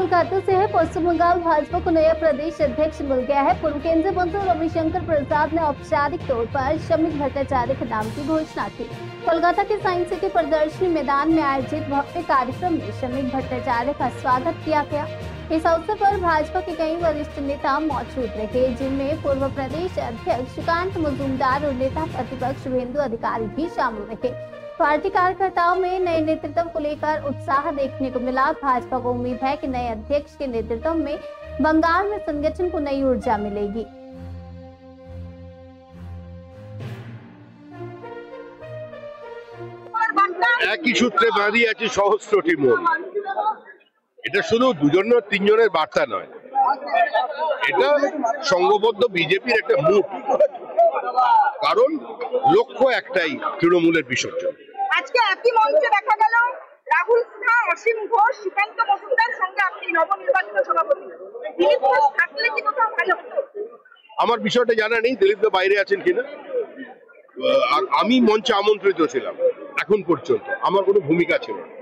कोलकाता से है। पश्चिम बंगाल भाजपा को नया प्रदेश अध्यक्ष मिल गया है। पूर्व केंद्रीय मंत्री रविशंकर प्रसाद ने औपचारिक तौर पर शमिक भट्टाचार्य के नाम की घोषणा की। कोलकाता के साइंस सिटी प्रदर्शनी मैदान में आयोजित भव्य कार्यक्रम में शमिक भट्टाचार्य का स्वागत किया गया। इस अवसर पर भाजपा के कई वरिष्ठ नेता मौजूद रहे, जिनमें पूर्व प्रदेश अध्यक्ष श्रीकांत मजूमदार और नेता प्रतिपक्ष शुभेंदु अधिकारी भी शामिल रहे। पार्टी कार्यकर्ताओं में नए नेतृत्व को लेकर उत्साह देखने को मिला। भाजपा को उम्मीद है कि नए अध्यक्ष के नेतृत्व में बंगाल में संगठन को नई ऊर्जा मिलेगी। একই সূত্রে বাঁধিয়ে আছে সহস্রটি মন। এটা শুধু দুজন তিনজনের বার্তা নয়, এটা সংঘবদ্ধ বিজেপির একটা মুখ। কারণ লক্ষ্য একটাই, তৃণমূলের বিসর্জন। আজকে একই মঞ্চে দেখা গেল রাহুল সিনহা, অসীম ঘোষ, শ্রীকান্ত মজুমদার সঙ্গে আপনি নবনির্বাচিত সভাপতি। দিলীপ ঘোষ থাকলে কি কোথাও ভালো হতো? আমার বিষয়টা জানা নেই, দিলীপ দা বাইরে আছেন কিনা। আর আমি মঞ্চে আমন্ত্রিত ছিলাম, এখন পর্যন্ত আমার কোনো ভূমিকা ছিল না।